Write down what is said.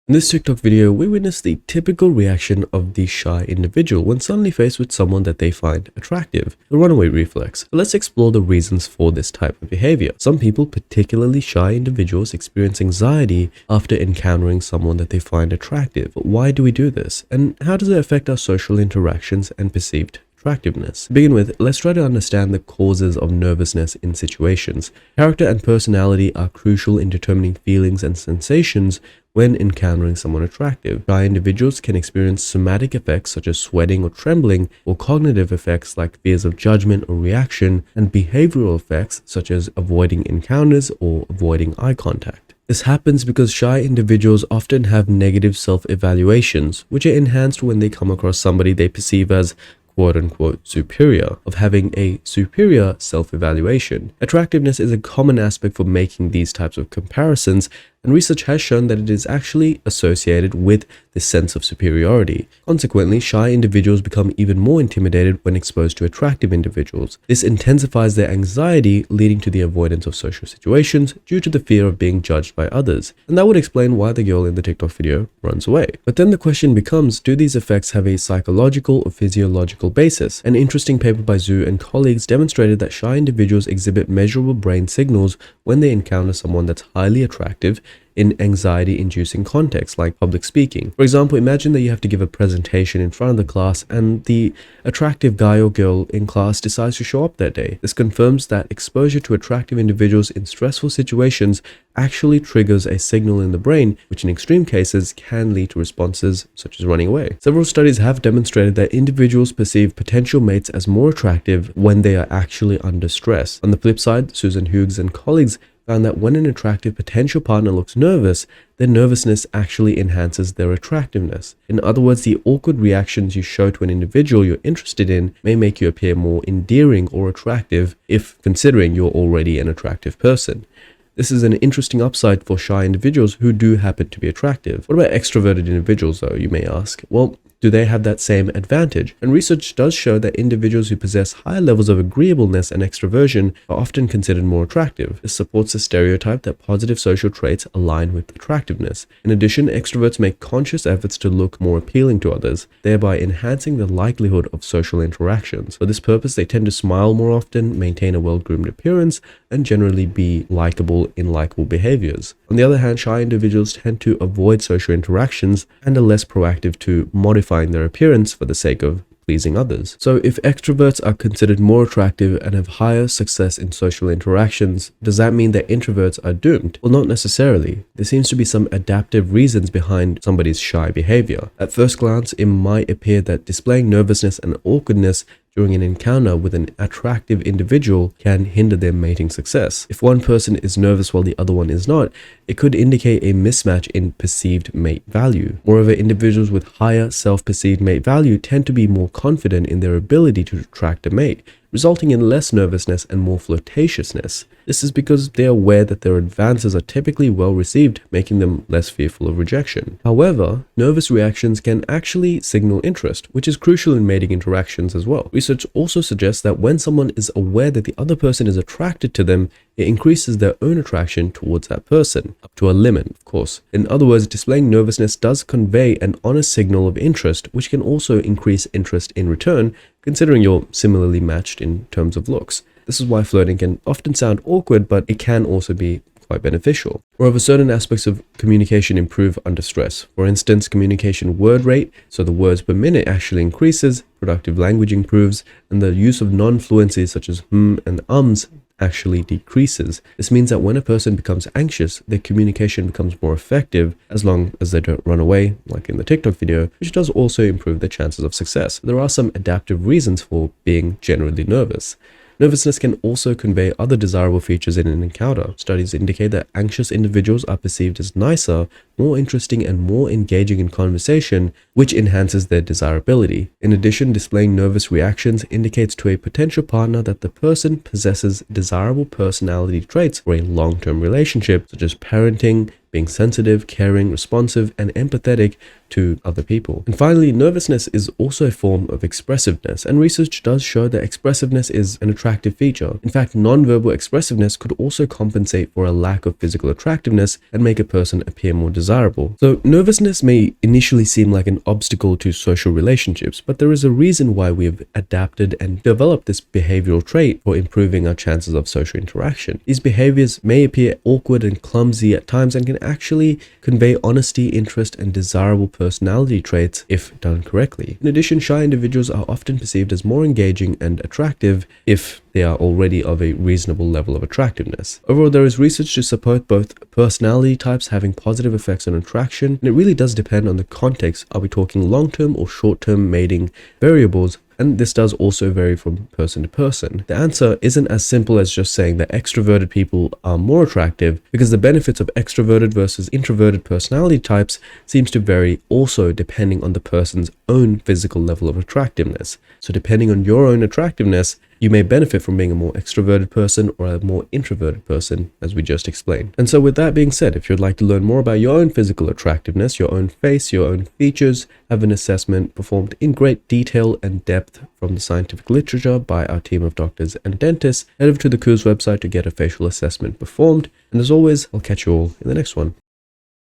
In this TikTok video, we witness the typical reaction of the shy individual when suddenly faced with someone that they find attractive, the runaway reflex. So let's explore the reasons for this type of behavior. Some people, particularly shy individuals, experience anxiety after encountering someone that they find attractive. But why do we do this? And how does it affect our social interactions and perceived attractiveness? To begin with, let's try to understand the causes of nervousness in situations. Character and personality are crucial in determining feelings and sensations when encountering someone attractive. Shy individuals can experience somatic effects such as sweating or trembling, or cognitive effects like fears of judgment or reaction, and behavioral effects such as avoiding encounters or avoiding eye contact. This happens because shy individuals often have negative self-evaluations, which are enhanced when they come across somebody they perceive as quote-unquote superior, of having a superior self-evaluation. Attractiveness is a common aspect for making these types of comparisons, and research has shown that it is actually associated with this sense of superiority. Consequently, shy individuals become even more intimidated when exposed to attractive individuals. This intensifies their anxiety, leading to the avoidance of social situations due to the fear of being judged by others. And that would explain why the girl in the TikTok video runs away. But then the question becomes, do these effects have a psychological or physiological basis? An interesting paper by Zhu and colleagues demonstrated that shy individuals exhibit measurable brain signals when they encounter someone that's highly attractive in anxiety-inducing contexts like public speaking. For example, imagine that you have to give a presentation in front of the class and the attractive guy or girl in class decides to show up that day. This confirms that exposure to attractive individuals in stressful situations actually triggers a signal in the brain, which in extreme cases can lead to responses such as running away. Several studies have demonstrated that individuals perceive potential mates as more attractive when they are actually under stress. On the flip side, Susan Hughes and colleagues found that when an attractive potential partner looks nervous, their nervousness actually enhances their attractiveness. In other words, the awkward reactions you show to an individual you're interested in may make you appear more endearing or attractive if considering you're already an attractive person. This is an interesting upside for shy individuals who do happen to be attractive. What about extroverted individuals though, you may ask? Well, do they have that same advantage? And research does show that individuals who possess higher levels of agreeableness and extroversion are often considered more attractive. This supports the stereotype that positive social traits align with attractiveness. In addition, extroverts make conscious efforts to look more appealing to others, thereby enhancing the likelihood of social interactions. For this purpose, they tend to smile more often, maintain a well-groomed appearance, and generally be likable in likable behaviors. On the other hand, shy individuals tend to avoid social interactions and are less proactive to modify their appearance for the sake of pleasing others. So if extroverts are considered more attractive and have higher success in social interactions, does that mean that introverts are doomed? Well, not necessarily. There seems to be some adaptive reasons behind somebody's shy behavior. At first glance, it might appear that displaying nervousness and awkwardness during an encounter with an attractive individual can hinder their mating success. If one person is nervous while the other one is not, it could indicate a mismatch in perceived mate value. Moreover, individuals with higher self-perceived mate value tend to be more confident in their ability to attract a mate, resulting in less nervousness and more flirtatiousness. This is because they are aware that their advances are typically well received, making them less fearful of rejection. However, nervous reactions can actually signal interest, which is crucial in mating interactions as well. Research also suggests that when someone is aware that the other person is attracted to them, it increases their own attraction towards that person, up to a limit, of course. In other words, displaying nervousness does convey an honest signal of interest, which can also increase interest in return, considering you're similarly matched in terms of looks. This is why flirting can often sound awkward, but it can also be quite beneficial. Moreover, certain aspects of communication improve under stress. For instance, communication word rate, so the words per minute actually increases, productive language improves, and the use of non-fluencies such as and ums actually decreases. This means that when a person becomes anxious, their communication becomes more effective as long as they don't run away, like in the TikTok video, which does also improve their chances of success. There are some adaptive reasons for being generally nervous. Nervousness can also convey other desirable features in an encounter. Studies indicate that anxious individuals are perceived as nicer, more interesting, and more engaging in conversation, which enhances their desirability. In addition, displaying nervous reactions indicates to a potential partner that the person possesses desirable personality traits for a long-term relationship, such as parenting, being sensitive, caring, responsive, and empathetic to other people. And finally, nervousness is also a form of expressiveness, and research does show that expressiveness is an attractive feature. In fact, nonverbal expressiveness could also compensate for a lack of physical attractiveness and make a person appear more desirable. So nervousness may initially seem like an obstacle to social relationships, but there is a reason why we have adapted and developed this behavioral trait for improving our chances of social interaction. These behaviors may appear awkward and clumsy at times and can actually convey honesty, interest, and desirable personality traits if done correctly. In addition, shy individuals are often perceived as more engaging and attractive if they are already of a reasonable level of attractiveness. Overall, there is research to support both personality types having positive effects on attraction, and it really does depend on the context. Are we talking long-term or short-term mating variables? And this does also vary from person to person. The answer isn't as simple as just saying that extroverted people are more attractive, because the benefits of extroverted versus introverted personality types seems to vary also depending on the person's own physical level of attractiveness. So depending on your own attractiveness, you may benefit from being a more extroverted person or a more introverted person, as we just explained. And so with that being said, if you'd like to learn more about your own physical attractiveness, your own face, your own features, have an assessment performed in great detail and depth from the scientific literature by our team of doctors and dentists, head over to the QOVES website to get a facial assessment performed. And as always, I'll catch you all in the next one.